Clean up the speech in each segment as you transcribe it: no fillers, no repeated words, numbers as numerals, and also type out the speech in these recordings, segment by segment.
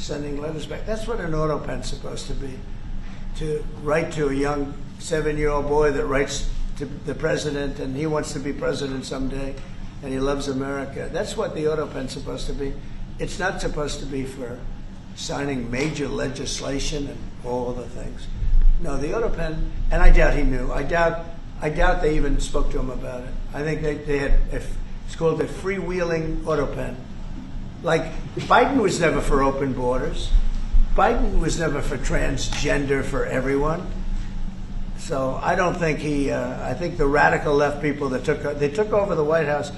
sending letters back. That's what an autopen's supposed to be. To write to a young 7-year-old boy that writes to the president and he wants to be president someday and he loves America. That's what the autopen's supposed to be. It's not supposed to be for signing major legislation and all the things. No, the autopen, and I doubt he knew. I doubt they even spoke to him about it. I think they had, it's called a freewheeling autopen. Like, Biden was never for open borders. Biden was never for transgender for everyone. So I don't think I think the radical left people that took over the White House,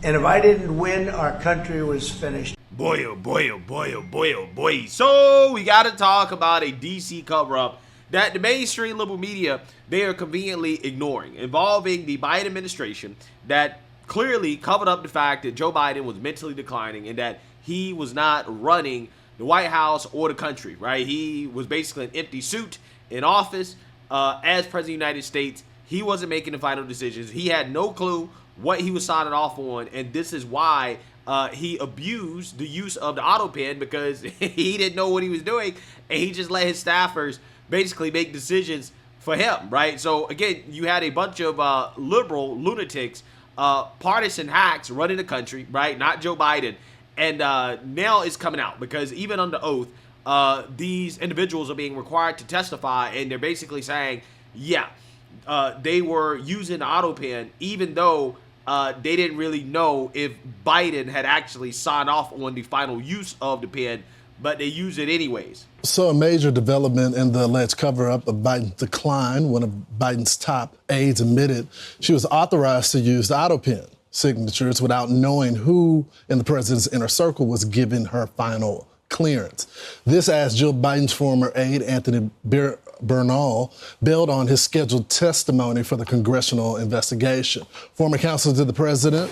and if I didn't win, our country was finished. Boy, oh boy, oh boy, oh boy, oh boy. So we got to talk about a DC cover-up that the mainstream liberal media, they are conveniently ignoring, involving the Biden administration that clearly covered up the fact that Joe Biden was mentally declining and that he was not running the White House or the country, right? He was basically an empty suit in office as president of the United States. He wasn't making the final decisions. He had no clue what he was signing off on, and this is why he abused the use of the autopen, because he didn't know what he was doing, and he just let his staffers basically make decisions for him, right? So again, you had a bunch of liberal lunatics, partisan hacks running the country, right? Not Joe Biden. And now it's coming out because even under oath, these individuals are being required to testify, and they're basically saying, yeah, they were using the autopen, even though they didn't really know if Biden had actually signed off on the final use of the pen, but they use it anyways. So a major development in the alleged cover-up of Biden's decline, one of Biden's top aides admitted she was authorized to use the autopen signatures without knowing who in the president's inner circle was giving her final clearance. This, as Joe Biden's former aide, Anthony Bernal, bailed on his scheduled testimony for the congressional investigation. Former counsel to the president,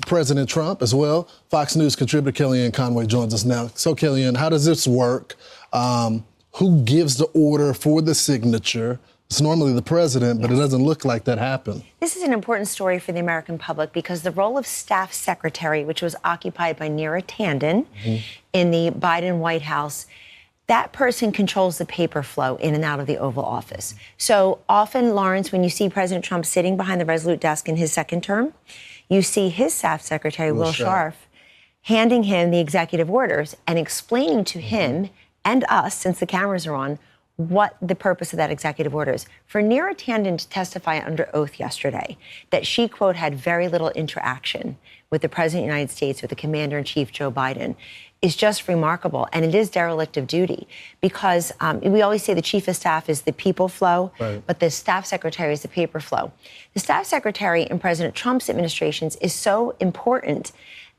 President Trump as well. Fox News contributor Kellyanne Conway joins us now. So, Kellyanne, how does this work? Who gives the order for the signature? It's normally the president, but it doesn't look like that happened. This is an important story for the American public because the role of staff secretary, which was occupied by Neera Tanden in the Biden White House, that person controls the paper flow in and out of the Oval Office. So often, Lawrence, when you see President Trump sitting behind the Resolute desk in his second term, you see his staff secretary, Will Scharf, handing him the executive orders and explaining to him and us, since the cameras are on, what the purpose of that executive order is. For Neera Tanden to testify under oath yesterday that she, quote, had very little interaction with the President of the United States, with the Commander-in-Chief, Joe Biden, is just remarkable. And it is derelict of duty because we always say the chief of staff is the people flow, but the staff secretary is the paper flow. The staff secretary in President Trump's administrations is so important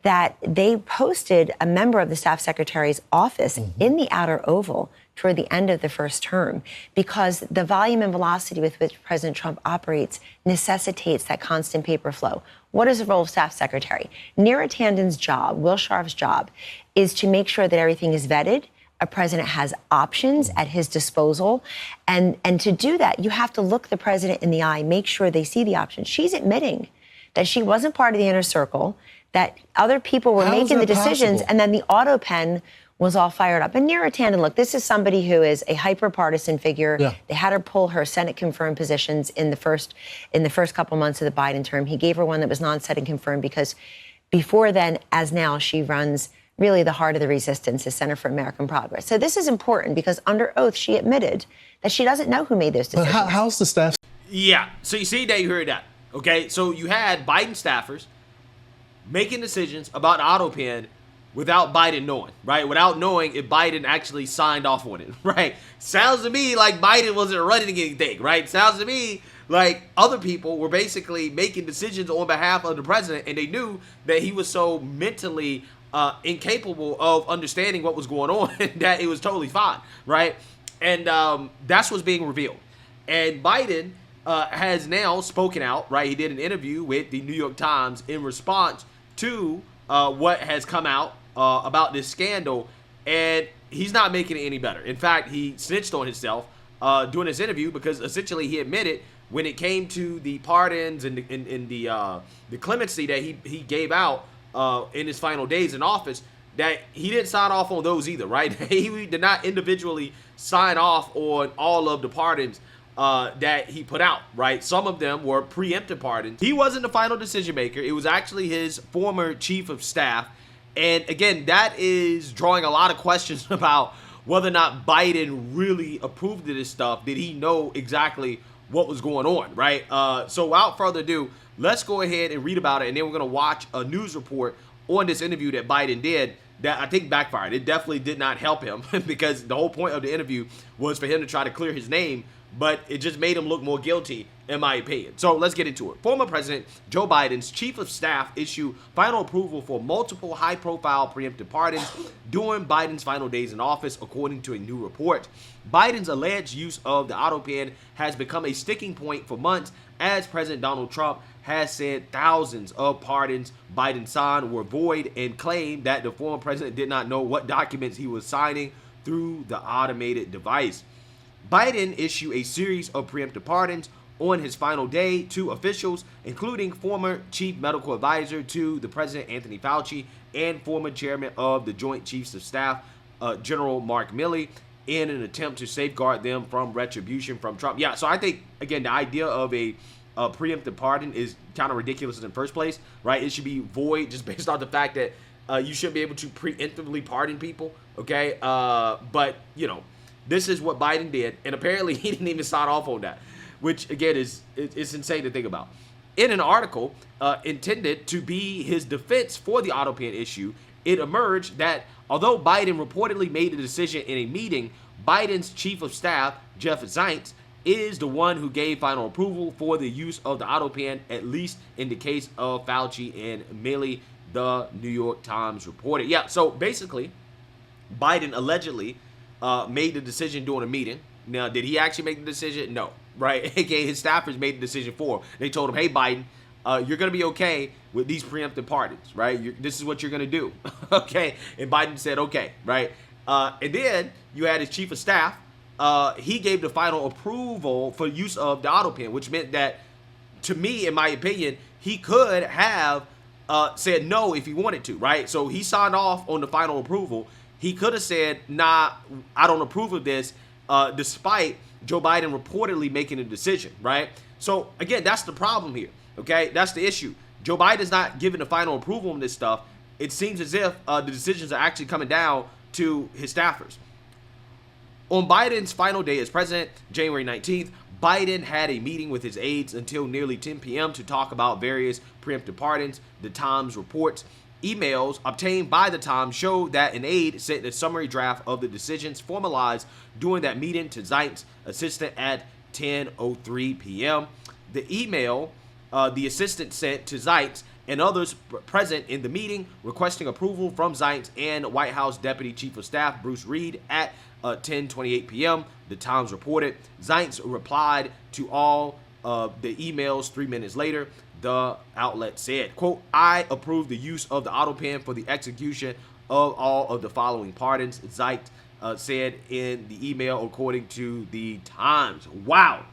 that they posted a member of the staff secretary's office in the outer oval toward the end of the first term because the volume and velocity with which President Trump operates necessitates that constant paper flow. What is the role of staff secretary? Neera Tanden's job, Will Scharf's job, is to make sure that everything is vetted. A president has options at his disposal. And to do that, you have to look the president in the eye, make sure they see the options. She's admitting that she wasn't part of the inner circle, that other people were making the decisions, and then the autopen was all fired up. And Neera Tanden, look, this is somebody who is a hyper-partisan figure. They had her pull her Senate-confirmed positions in the first couple months of the Biden term. He gave her one that was non-Senate confirmed because before then, as now, she runs really the heart of the resistance, the Center for American Progress. So this is important because under oath, she admitted that she doesn't know who made those decisions. But how's the staff? Yeah, so you see that, you heard that. Okay, so you had Biden staffers making decisions about the autopen without Biden knowing, right? Without knowing if Biden actually signed off on it, right? Sounds to me like Biden wasn't running anything, right? Sounds to me like other people were basically making decisions on behalf of the president, and they knew that he was so mentally incapable of understanding what was going on that it was totally fine, right? And that's what's being revealed. And Biden has now spoken out, right? He did an interview with the New York Times in response to what has come out about this scandal, and he's not making it any better. In fact, he snitched on himself during this interview because essentially he admitted when it came to the pardons and the clemency that he gave out in his final days in office, that he didn't sign off on those either, right? He did not individually sign off on all of the pardons that he put out, right? Some of them were preemptive pardons. He wasn't the final decision maker. It was actually his former chief of staff. And again, that is drawing a lot of questions about whether or not Biden really approved of this stuff. Did he know exactly what was going on, right? So without further ado, let's go ahead and read about it, and then we're going to watch a news report on this interview that Biden did that I think backfired. It definitely did not help him because the whole point of the interview was for him to try to clear his name, but it just made him look more guilty, in my opinion. So let's get into it. Former President Joe Biden's chief of staff issued final approval for multiple high-profile preemptive pardons during Biden's final days in office, according to a new report. Biden's alleged use of the autopen has become a sticking point for months, as President Donald Trump has said thousands of pardons Biden signed were void and claimed that the former president did not know what documents he was signing through the automated device. Biden issued a series of preemptive pardons on his final day to officials, including former chief medical advisor to the president, Anthony Fauci, and former chairman of the Joint Chiefs of Staff, General Mark Milley, in an attempt to safeguard them from retribution from Trump. Yeah, so I think, again, the idea of a preemptive pardon is kind of ridiculous in the first place, right? It should be void just based on the fact that you shouldn't be able to preemptively pardon people, okay? But, you know, this is what Biden did, and apparently he didn't even sign off on that, which, again, it's insane to think about. In an article intended to be his defense for the autopen issue, it emerged that although Biden reportedly made the decision in a meeting, Biden's chief of staff, Jeff Zients, is the one who gave final approval for the use of the autopen, at least in the case of Fauci and Milley, the New York Times reported. Yeah, so basically, Biden allegedly made the decision during a meeting. Now, did he actually make the decision? No, right? AKA his staffers made the decision for him. They told him, hey, Biden, you're going to be okay with these preemptive pardons, right? This is what you're going to do, okay? And Biden said, okay, right? And then you had his chief of staff. He gave the final approval for use of the autopen, which meant that, to me, in my opinion, he could have said no if he wanted to, right? So he signed off on the final approval. He could have said, nah, I don't approve of this, despite Joe Biden reportedly making a decision, right? So, again, that's the problem here, okay? That's the issue. Joe Biden's not giving the final approval on this stuff. It seems as if the decisions are actually coming down to his staffers. On Biden's final day as president, January 19th, Biden had a meeting with his aides until nearly 10 p.m. to talk about various preemptive pardons. The Times reports emails obtained by the Times show that an aide sent a summary draft of the decisions formalized during that meeting to Zients' assistant at 10:03 p.m. The email the assistant sent to Zients and others present in the meeting requesting approval from Zients and White House Deputy Chief of Staff Bruce Reed at 10:28 p.m. The Times reported Zients replied to all the emails 3 minutes later. The outlet said, quote, I approve the use of the autopen for the execution of all of the following pardons, Zients said in the email, according to the Times. Wow.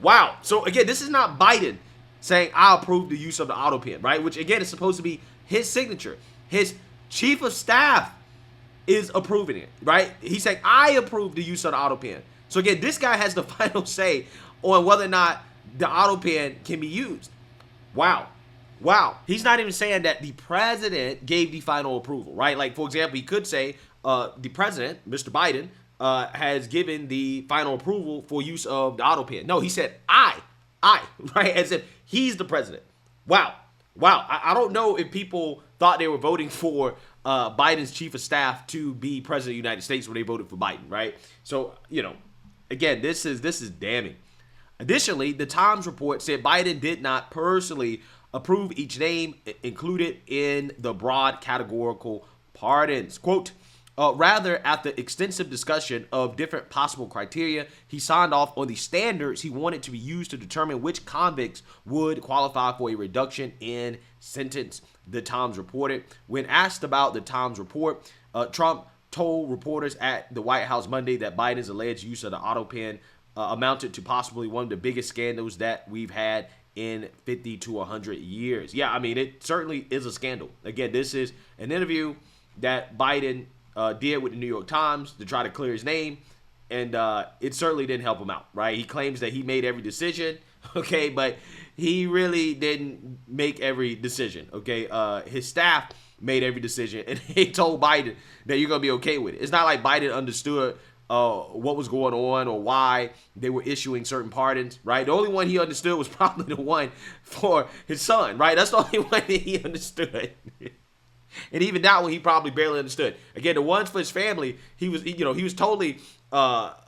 Wow. So, again, this is not Biden saying, I approve the use of the autopen, right? Which, again, is supposed to be his signature. His chief of staff is approving it, right? He's saying, I approve the use of the autopen. So, again, this guy has the final say on whether or not the autopen can be used. Wow. Wow. He's not even saying that the president gave the final approval, right? Like, for example, he could say the president, Mr. Biden, has given the final approval for use of the autopen. No, he said, I, right? As if he's the president. Wow. Wow. I don't know if people thought they were voting for Biden's chief of staff to be president of the United States when they voted for Biden, right? So, you know, again, this is damning. Additionally, the Times report said Biden did not personally approve each name included in the broad categorical pardons. Quote, rather, after extensive discussion of different possible criteria, he signed off on the standards he wanted to be used to determine which convicts would qualify for a reduction in sentence, the Times reported. When asked about the Times report, Trump told reporters at the White House Monday that Biden's alleged use of the autopen amounted to possibly one of the biggest scandals that we've had in 50 to 100 years. Yeah, I mean, it certainly is a scandal. Again, this is an interview that Biden did with the New York Times to try to clear his name, and it certainly didn't help him out, right? He claims that he made every decision, okay, but he really didn't make every decision, okay? His staff made every decision, and he told Biden that you're going to be okay with it. It's not like Biden understood what was going on or why they were issuing certain pardons, right? The only one he understood was probably the one for his son, right? That's the only one that he understood. And even that one, he probably barely understood. Again, the ones for his family, he was totally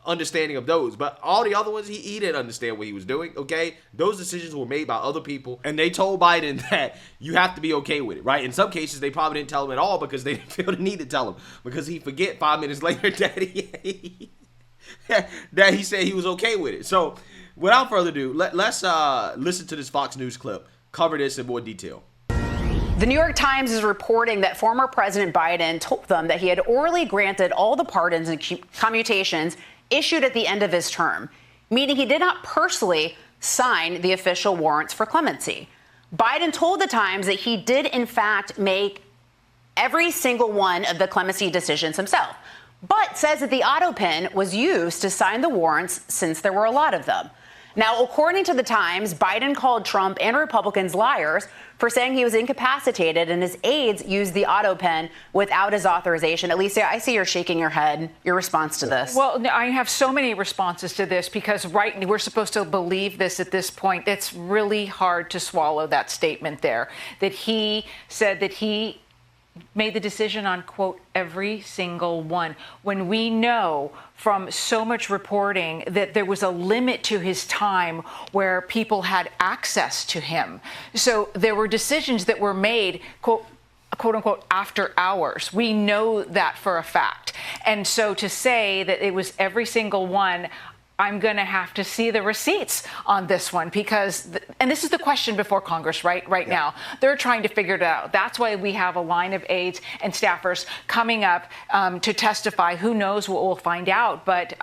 understanding of those. But all the other ones, he didn't understand what he was doing, okay? Those decisions were made by other people, and they told Biden that you have to be okay with it, right? In some cases, they probably didn't tell him at all because they didn't feel the need to tell him, because he forget 5 minutes later that he said he was okay with it. So without further ado, let's listen to this Fox News clip, cover this in more detail. The New York Times is reporting that former President Biden told them that he had orally granted all the pardons and commutations issued at the end of his term, meaning he did not personally sign the official warrants for clemency. Biden told the Times that he did, in fact, make every single one of the clemency decisions himself, but says that the autopen was used to sign the warrants since there were a lot of them. Now, according to the Times, Biden called Trump and Republicans liars for saying he was incapacitated and his aides used the autopen without his authorization. Alicia, I see you're shaking your head. Your response to this? Well, I have so many responses to this because we're supposed to believe this at this point. It's really hard to swallow that statement there, that he said that he made the decision on, quote, every single one, when we know from so much reporting that there was a limit to his time where people had access to him. So there were decisions that were made, quote unquote, after hours. We know that for a fact. And so to say that it was every single one, I'm going to have to see the receipts on this one because, and this is the question before Congress right now. They're trying to figure it out. That's why we have a line of aides and staffers coming up to testify. Who knows what we'll find out, but it's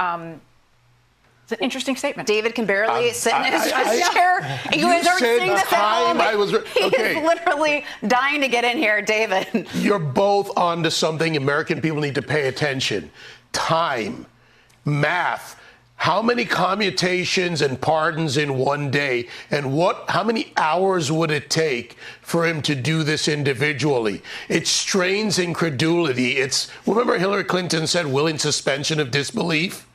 an interesting statement. David can barely sit in his chair. You guys aren't seeing this at home. He is literally dying to get in here, David. You're both on to something American people need to pay attention. Time, math. How many commutations and pardons in one day, and how many hours would it take for him to do this individually? It strains incredulity. Remember Hillary Clinton said willing suspension of disbelief?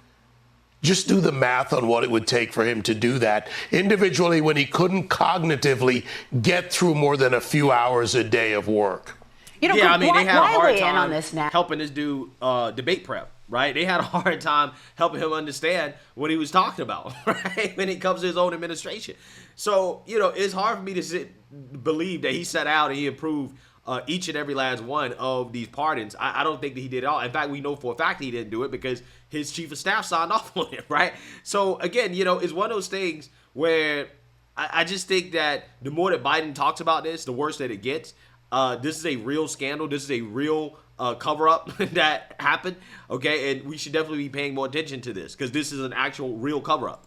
Just do the math on what it would take for him to do that individually when he couldn't cognitively get through more than a few hours a day of work. They had a hard time on this now. Helping this dude debate prep. Right? They had a hard time helping him understand what he was talking about, right? When it comes to his own administration. So, it's hard for me to believe that he set out and he approved each and every last one of these pardons. I don't think that he did it all. In fact, we know for a fact he didn't do it because his chief of staff signed off on it, right? So, again, it's one of those things where I just think that the more that Biden talks about this, the worse that it gets. This is a real scandal. This is a real cover-up that happened, okay? And we should definitely be paying more attention to this because this is an actual real cover-up.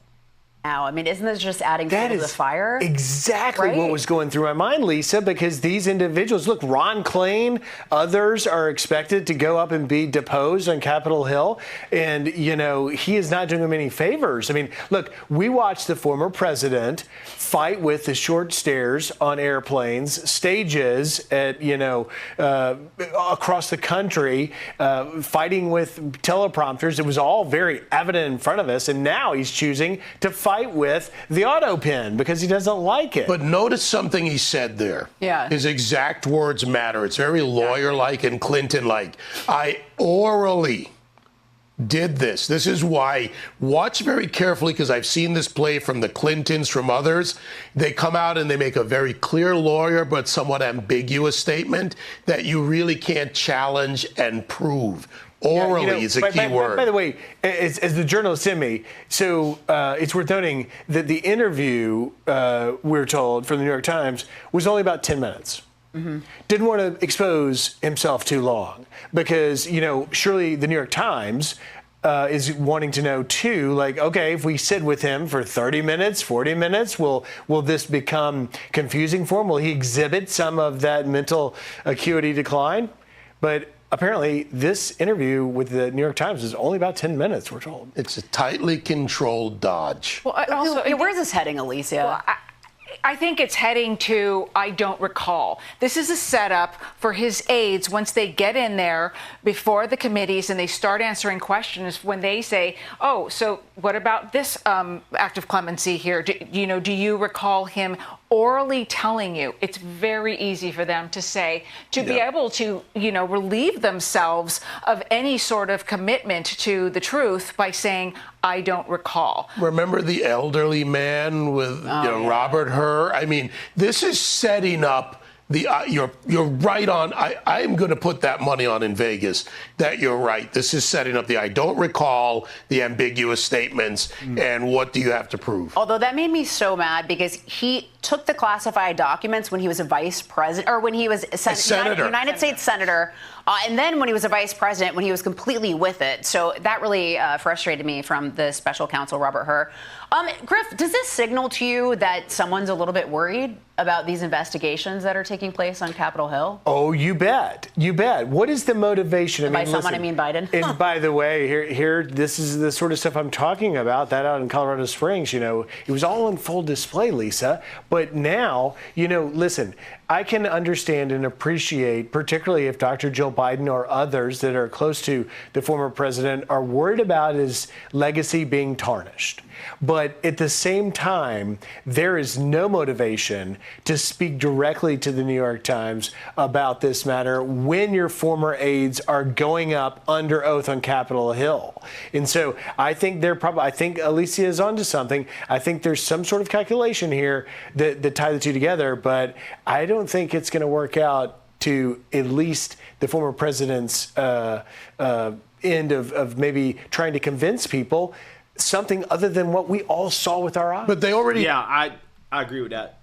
Now, I mean, isn't this just adding fuel to the fire? Exactly what was going through my mind, Lisa, because these individuals, look, Ron Klain, others are expected to go up and be deposed on Capitol Hill. And, he is not doing them any favors. I mean, look, we watched the former president fight with the short stairs on airplanes, stages at, across the country, fighting with teleprompters. It was all very evident in front of us. And now he's choosing to fight with the autopen because he doesn't like it. But notice something he said there. Yeah. His exact words matter. It's very lawyer-like and Clinton-like. I orally did this. This is why, watch very carefully, because I've seen this play from the Clintons, from others. They come out and they make a very clear lawyer but somewhat ambiguous statement that you really can't challenge and prove. Orally is a key word. By the way, as the journalist in me, so it's worth noting that the interview, we're told, from the New York Times was only about 10 minutes. Mm-hmm. Didn't want to expose himself too long because, surely the New York Times is wanting to know, too, like, okay, if we sit with him for 30 minutes, 40 minutes, will this become confusing for him? Will he exhibit some of that mental acuity decline? But apparently this interview with the New York Times is only about 10 minutes, we're told. It's a tightly controlled dodge. Well, also, where's this heading, Alicia? Well, I think it's heading to I don't recall. This is a setup for his aides once they get in there before the committees and they start answering questions when they say, oh, so what about this act of clemency here? Do you recall him orally telling you? It's very easy for them to say, to be able to, relieve themselves of any sort of commitment to the truth by saying, I don't recall. Remember the elderly man with Robert Hur? I mean, this is setting up the you're right on. I'm going to put that money on in Vegas that you're right. This is setting up the I don't recall, the ambiguous statements, and what do you have to prove? Although that made me so mad because he took the classified documents when he was a vice president, or when he was a United States senator, and then when he was a vice president, when he was completely with it. So that really frustrated me from the special counsel, Robert Hur. Griff, does this signal to you that someone's a little bit worried about these investigations that are taking place on Capitol Hill? Oh, you bet. You bet. What is the motivation? By someone, I mean Biden. And by the way, here, this is the sort of stuff I'm talking about, that out in Colorado Springs, it was all on full display, Lisa. But now, listen, I can understand and appreciate, particularly if Dr. Jill Biden or others that are close to the former president are worried about his legacy being tarnished. But at the same time, there is no motivation to speak directly to the New York Times about this matter when your former aides are going up under oath on Capitol Hill. And so I think I think Alicia is onto something. I think there's some sort of calculation here that tie the two together, but I don't think it's going to work out to at least the former president's end of maybe trying to convince people something other than what we all saw with our eyes. But they already... Yeah, I agree with that.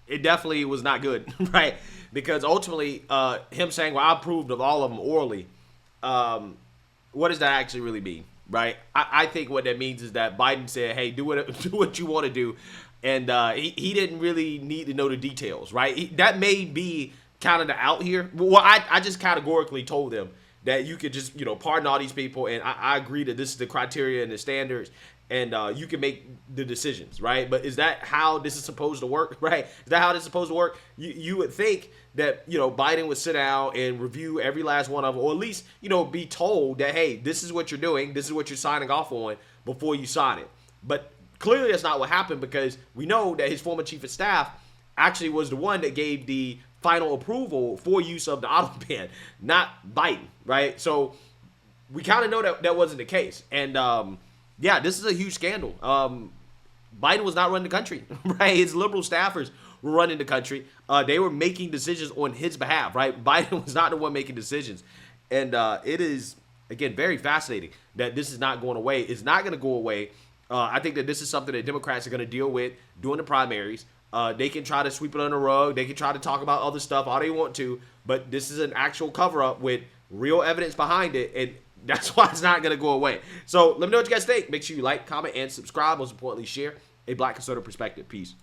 It definitely was not good, right? Because ultimately, him saying, well, I approved of all of them orally, what does that actually really mean, right? I think what that means is that Biden said, hey, do what you want to do. And he didn't really need to know the details, right? That may be kind of the out here. Well, I just categorically told him that you could just, pardon all these people. And I agree that this is the criteria and the standards. And you can make the decisions, right? But is that how this is supposed to work, right? Is that how this is supposed to work? You would think that, Biden would sit down and review every last one of them, or at least, be told that, hey, this is what you're doing. This is what you're signing off on before you sign it. But clearly that's not what happened, because we know that his former chief of staff actually was the one that gave the final approval for use of the autopen, not Biden, right? So we kind of know that wasn't the case. And yeah, this is a huge scandal. Biden was not running the country, right? His liberal staffers were running the country. They were making decisions on his behalf, right? Biden was not the one making decisions. And it is, again, very fascinating that this is not going away. It's not going to go away. I think that this is something that Democrats are going to deal with during the primaries. They can try to sweep it under the rug. They can try to talk about other stuff all they want to. But this is an actual cover-up with real evidence behind it. And that's why it's not going to go away. So let me know what you guys think. Make sure you like, comment, and subscribe. Most importantly, share a Black conservative perspective. Peace.